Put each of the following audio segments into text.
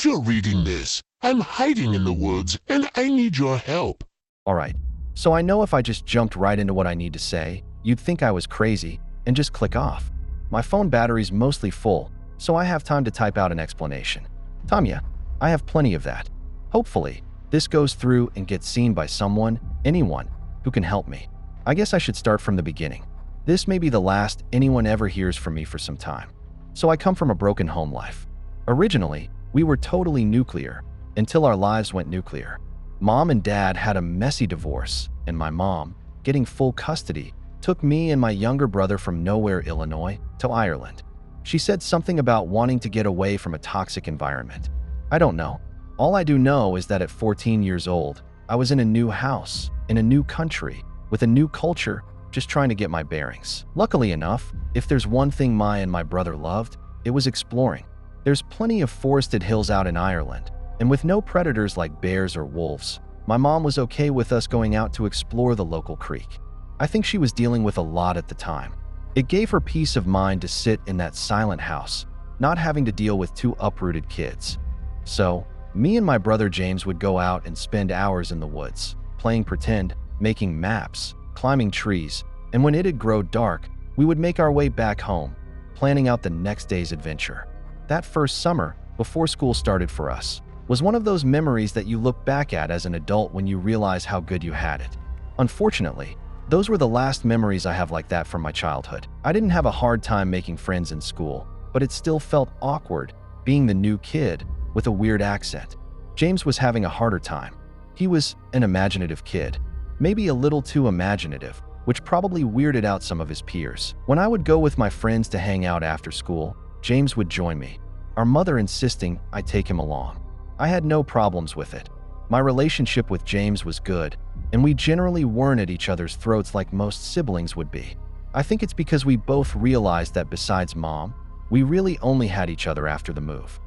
If you're reading this, I'm hiding in the woods and I need your help. Alright, so I know if I just jumped right into what I need to say, you'd think I was crazy and just click off. My phone battery's mostly full, so I have time to type out an explanation. Tanya, I have plenty of that. Hopefully, this goes through and gets seen by someone, anyone, who can help me. I guess I should start from the beginning. This may be the last anyone ever hears from me for some time. So I come from a broken home life. Originally, we were totally nuclear, until our lives went nuclear. Mom and Dad had a messy divorce, and my mom, getting full custody, took me and my younger brother from nowhere, Illinois, to Ireland. She said something about wanting to get away from a toxic environment. I don't know. All I do know is that at 14 years old, I was in a new house, in a new country, with a new culture, just trying to get my bearings. Luckily enough, if there's one thing my brother loved, it was exploring. There's plenty of forested hills out in Ireland, and with no predators like bears or wolves, my mom was okay with us going out to explore the local creek. I think she was dealing with a lot at the time. It gave her peace of mind to sit in that silent house, not having to deal with two uprooted kids. So, me and my brother James would go out and spend hours in the woods, playing pretend, making maps, climbing trees, and when it'd grow dark, we would make our way back home, planning out the next day's adventure. That first summer, before school started for us, was one of those memories that you look back at as an adult when you realize how good you had it. Unfortunately, those were the last memories I have like that from my childhood. I didn't have a hard time making friends in school, but it still felt awkward being the new kid with a weird accent. James was having a harder time. He was an imaginative kid, maybe a little too imaginative, which probably weirded out some of his peers. When I would go with my friends to hang out after school, James would join me, our mother insisting I take him along. I had no problems with it. My relationship with James was good, and we generally weren't at each other's throats like most siblings would be. I think it's because we both realized that besides Mom, we really only had each other after the move.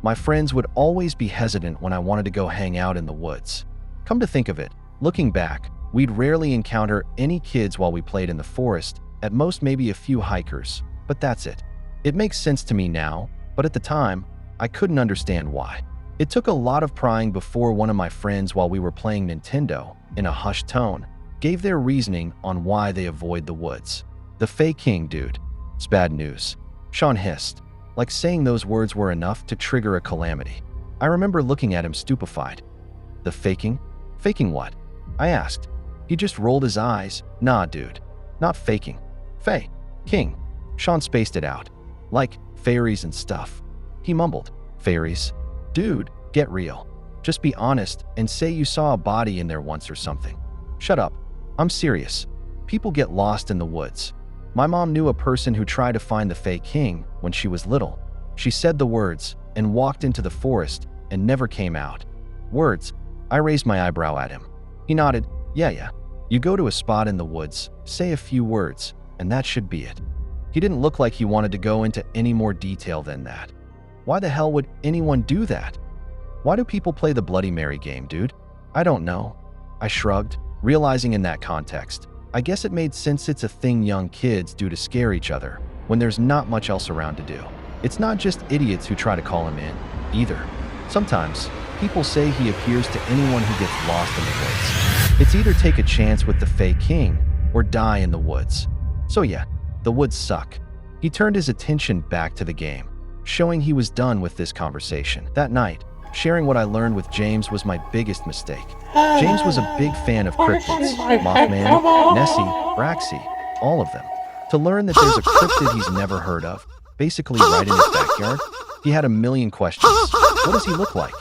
My friends would always be hesitant when I wanted to go hang out in the woods. Come to think of it, looking back, we'd rarely encounter any kids while we played in the forest, at most maybe a few hikers, but that's it. It makes sense to me now, but at the time, I couldn't understand why. It took a lot of prying before one of my friends, while we were playing Nintendo, in a hushed tone, gave their reasoning on why they avoid the woods. The Fey King, dude. It's bad news. Sean hissed, like saying those words were enough to trigger a calamity. I remember looking at him stupefied. The faking? Faking what? I asked. He just rolled his eyes. Nah, dude. Not faking. Fey. King. Sean spaced it out. Like fairies and stuff. He mumbled. Fairies? Dude, get real. Just be honest and say you saw a body in there once or something. Shut up. I'm serious. People get lost in the woods. My mom knew a person who tried to find the Fey King when she was little. She said the words and walked into the forest and never came out. Words? I raised my eyebrow at him. He nodded. Yeah. You go to a spot in the woods, say a few words, and that should be it. He didn't look like he wanted to go into any more detail than that. Why the hell would anyone do that? Why do people play the Bloody Mary game, dude? I don't know. I shrugged, realizing in that context, I guess it made sense. It's a thing young kids do to scare each other when there's not much else around to do. It's not just idiots who try to call him in, either. Sometimes, people say he appears to anyone who gets lost in the woods. It's either take a chance with the Fey King or die in the woods. So yeah, the woods suck. He turned his attention back to the game, showing he was done with this conversation. That night, sharing what I learned with James was my biggest mistake. James was a big fan of cryptids, Mothman, Nessie, Braxy, all of them. To learn that there's a cryptid he's never heard of, basically right in his backyard, he had a million questions. What does he look like?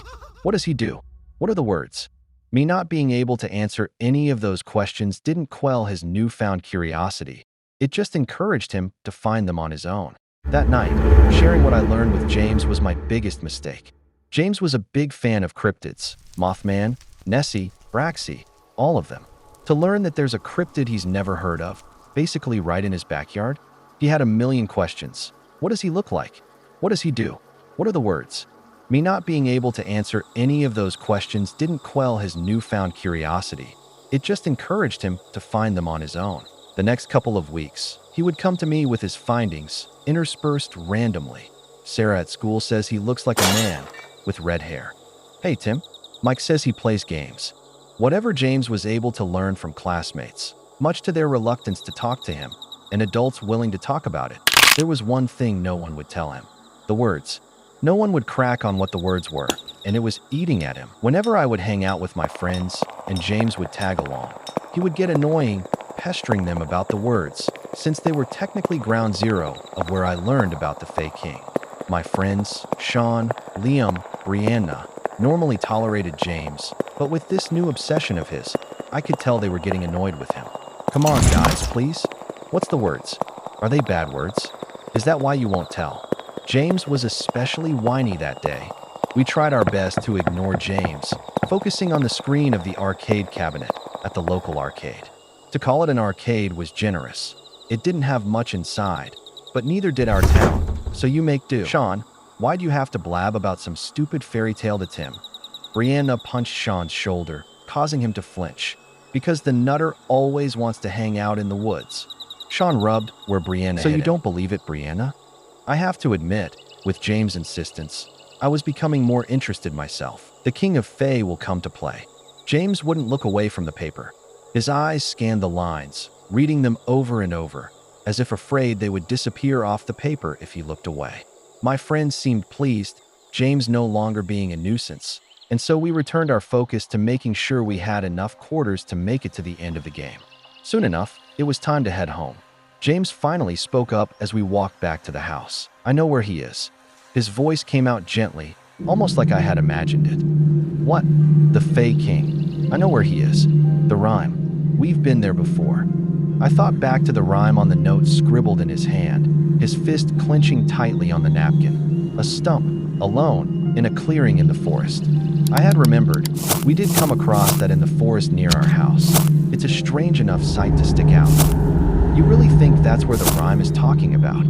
What does he do? What are the words? Me not being able to answer any of those questions didn't quell his newfound curiosity. It just encouraged him to find them on his own. That night, sharing what I learned with James was my biggest mistake. James was a big fan of cryptids, Mothman, Nessie, Braxy, all of them. To learn that there's a cryptid he's never heard of, basically right in his backyard, he had a million questions. What does he look like? What does he do? What are the words? Me not being able to answer any of those questions didn't quell his newfound curiosity. It just encouraged him to find them on his own. The next couple of weeks, he would come to me with his findings, interspersed randomly. Sarah at school says he looks like a man. with red hair. Hey, Tim. Mike says he plays games. Whatever James was able to learn from classmates, much to their reluctance to talk to him, and adults willing to talk about it, there was one thing no one would tell him. The words. No one would crack on what the words were, and it was eating at him. Whenever I would hang out with my friends, and James would tag along, he would get annoying, pestering them about the words, since they were technically ground zero of where I learned about the Fey King. My friends, Sean, Liam, Brianna, normally tolerated James, but with this new obsession of his, I could tell they were getting annoyed with him. Come on, guys, please. What's the words? Are they bad words? Is that why you won't tell? James was especially whiny that day. We tried our best to ignore James, focusing on the screen of the arcade cabinet at the local arcade. To call it an arcade was generous. It didn't have much inside, but neither did our town, so you make do. Sean, why'd you have to blab about some stupid fairy tale to Tim? Brianna punched Sean's shoulder, causing him to flinch, because the nutter always wants to hang out in the woods. Sean rubbed where Brianna hit. So you don't believe it, Brianna? I have to admit, with James' insistence, I was becoming more interested myself. The King of Fae will come to play. James wouldn't look away from the paper. His eyes scanned the lines, reading them over and over, as if afraid they would disappear off the paper if he looked away. My friends seemed pleased, James no longer being a nuisance, and so we returned our focus to making sure we had enough quarters to make it to the end of the game. Soon enough, it was time to head home. James finally spoke up as we walked back to the house. I know where he is. His voice came out gently, almost like I had imagined it. What? The Fey King. I know where he is. The rhyme. We've been there before. I thought back to the rhyme on the note scribbled in his hand, his fist clenching tightly on the napkin. A stump, alone, in a clearing in the forest. I had remembered. We did come across that in the forest near our house. It's a strange enough sight to stick out. You really think that's where the rhyme is talking about?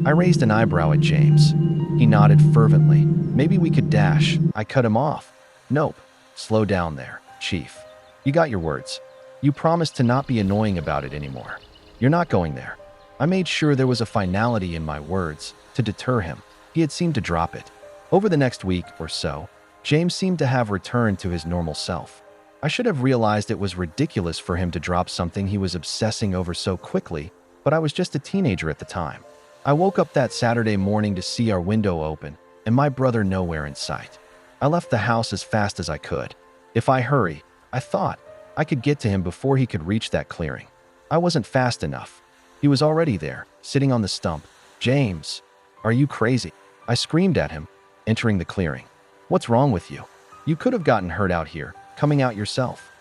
I raised an eyebrow at James. He nodded fervently. Maybe we could dash. I cut him off. Nope. Slow down there, Chief. You got your words. You promised to not be annoying about it anymore. You're not going there. I made sure there was a finality in my words to deter him. He had seemed to drop it. Over the next week or so, James seemed to have returned to his normal self. I should have realized it was ridiculous for him to drop something he was obsessing over so quickly, but I was just a teenager at the time. I woke up that Saturday morning to see our window open and my brother nowhere in sight. I left the house as fast as I could. If I hurry, I thought, I could get to him before he could reach that clearing. I wasn't fast enough. He was already there, sitting on the stump. James, are you crazy? I screamed at him, entering the clearing. What's wrong with you? You could have gotten hurt out here, coming out yourself.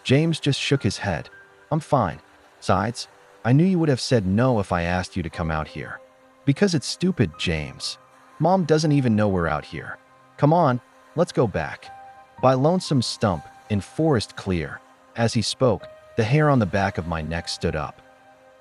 James just shook his head. I'm fine. Besides, I knew you would have said no if I asked you to come out here. Because it's stupid, James. Mom doesn't even know we're out here. Come on, let's go back. By Lonesome Stump, in Forest Clear. As he spoke, the hair on the back of my neck stood up.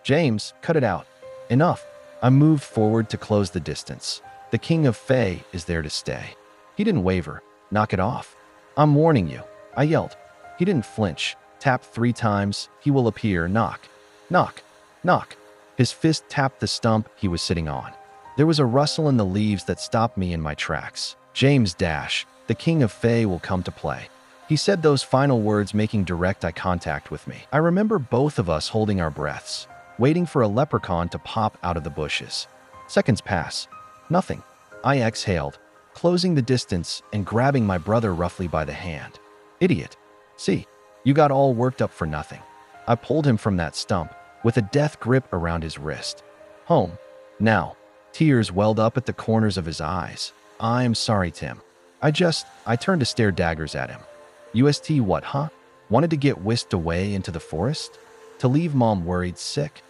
James, cut it out. Enough. I moved forward to close the distance. The King of Fae is there to stay. He didn't waver. Knock it off. I'm warning you. I yelled. He didn't flinch. Tap 3 times. He will appear. Knock. Knock. Knock. His fist tapped the stump he was sitting on. There was a rustle in the leaves that stopped me in my tracks. James Dash, the King of Fae will come to play. He said those final words making direct eye contact with me. I remember both of us holding our breaths, waiting for a leprechaun to pop out of the bushes. Seconds pass. Nothing. I exhaled, closing the distance and grabbing my brother roughly by the hand. Idiot. See, you got all worked up for nothing. I pulled him from that stump, with a death grip around his wrist. Home. Now. Tears welled up at the corners of his eyes. I'm sorry, Tim. I turned to stare daggers at him. UST what, huh? Wanted to get whisked away into the forest? To leave Mom worried sick?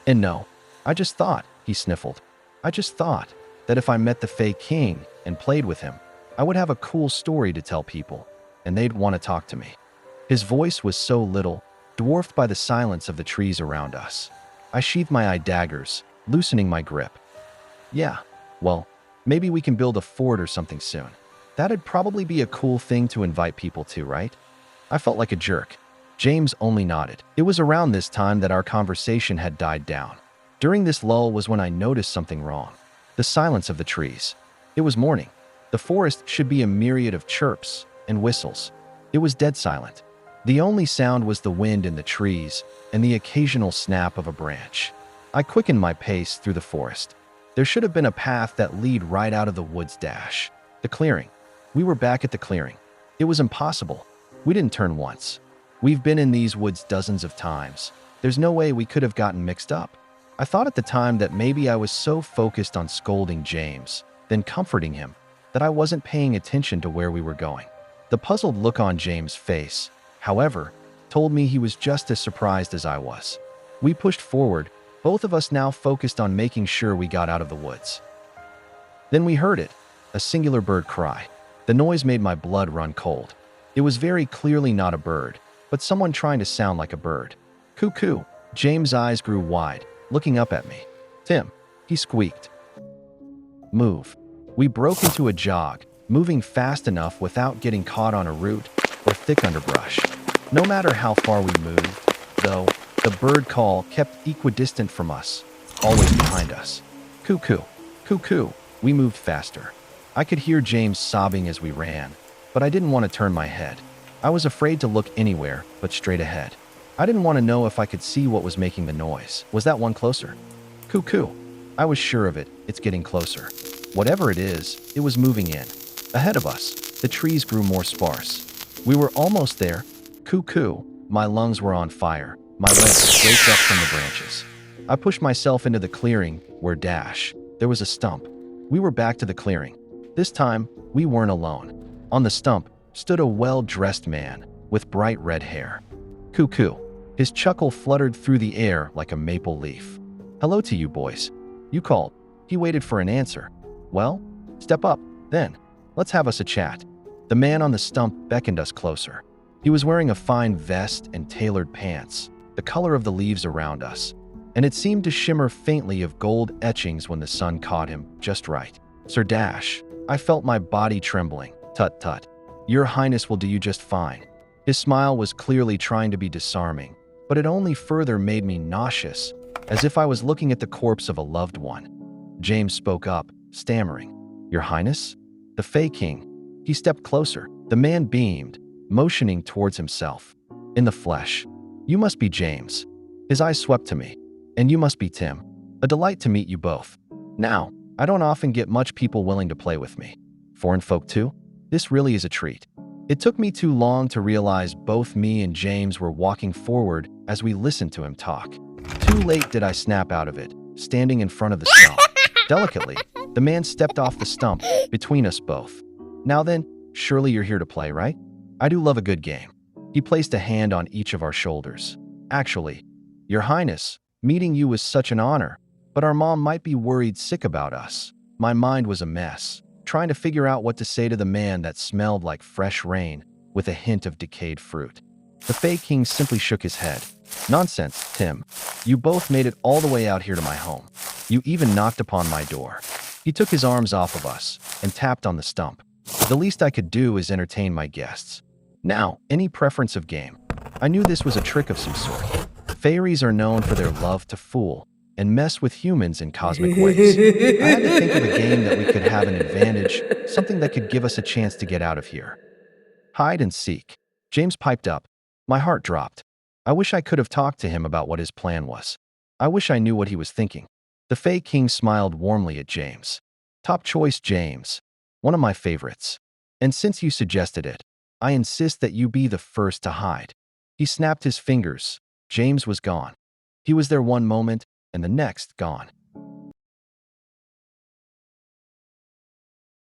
And no, I just thought, he sniffled. I just thought that if I met the Fey King and played with him, I would have a cool story to tell people, and they'd want to talk to me. His voice was so little, dwarfed by the silence of the trees around us. I sheathed my eye daggers, loosening my grip. Yeah, well, maybe we can build a fort or something soon. That'd probably be a cool thing to invite people to, right? I felt like a jerk. James only nodded. It was around this time that our conversation had died down. During this lull was when I noticed something wrong. The silence of the trees. It was morning. The forest should be a myriad of chirps and whistles. It was dead silent. The only sound was the wind in the trees and the occasional snap of a branch. I quickened my pace through the forest. There should have been a path that led right out of the woods dash. The clearing. We were back at the clearing. It was impossible. We didn't turn once. We've been in these woods dozens of times. There's no way we could have gotten mixed up. I thought at the time that maybe I was so focused on scolding James, then comforting him, that I wasn't paying attention to where we were going. The puzzled look on James' face, however, told me he was just as surprised as I was. We pushed forward, both of us now focused on making sure we got out of the woods. Then we heard it, a singular bird cry. The noise made my blood run cold. It was very clearly not a bird, but someone trying to sound like a bird. Cuckoo. James' eyes grew wide, looking up at me. Tim, he squeaked. Move. We broke into a jog, moving fast enough without getting caught on a root or thick underbrush. No matter how far we moved, though, the bird call kept equidistant from us, always behind us. Cuckoo. Cuckoo. We moved faster. I could hear James sobbing as we ran, but I didn't want to turn my head. I was afraid to look anywhere but straight ahead. I didn't want to know if I could see what was making the noise. Was that one closer? Cuckoo. I was sure of it. It's getting closer. Whatever it is, it was moving in. Ahead of us, the trees grew more sparse. We were almost there. Cuckoo. My lungs were on fire. My legs raked up from the branches. I pushed myself into the clearing where there was a stump. We were back to the clearing. This time, we weren't alone. On the stump stood a well-dressed man with bright red hair. Cuckoo. His chuckle fluttered through the air like a maple leaf. Hello to you, boys. You called. He waited for an answer. Well, step up, then. Let's have us a chat. The man on the stump beckoned us closer. He was wearing a fine vest and tailored pants, the color of the leaves around us, and it seemed to shimmer faintly of gold etchings when the sun caught him just right. Sir Dash, I felt my body trembling. Tut tut. Your Highness will do you just fine. His smile was clearly trying to be disarming, but it only further made me nauseous, as if I was looking at the corpse of a loved one. James spoke up, stammering. Your Highness? The Fey King. He stepped closer. The man beamed, motioning towards himself. In the flesh. You must be James. His eyes swept to me. And you must be Tim. A delight to meet you both. Now, I don't often get much people willing to play with me. Foreign folk too? This really is a treat. It took me too long to realize both me and James were walking forward as we listened to him talk. Too late did I snap out of it, standing in front of the stump. Delicately, the man stepped off the stump between us both. Now then, surely you're here to play, right? I do love a good game. He placed a hand on each of our shoulders. Actually, Your Highness, meeting you was such an honor, but our mom might be worried sick about us. My mind was a mess, trying to figure out what to say to the man that smelled like fresh rain with a hint of decayed fruit. The Fey King simply shook his head. Nonsense, Tim. You both made it all the way out here to my home. You even knocked upon my door. He took his arms off of us and tapped on the stump. The least I could do is entertain my guests. Now, any preference of game? I knew this was a trick of some sort. Fairies are known for their love to fool and mess with humans in cosmic ways. I had to think of a game that we could have an advantage, something that could give us a chance to get out of here. Hide and seek. James piped up. My heart dropped. I wish I could have talked to him about what his plan was. I wish I knew what he was thinking. The Fey King smiled warmly at James. Top choice, James. One of my favorites. And since you suggested it, I insist that you be the first to hide. He snapped his fingers. James was gone. He was there one moment, and the next gone.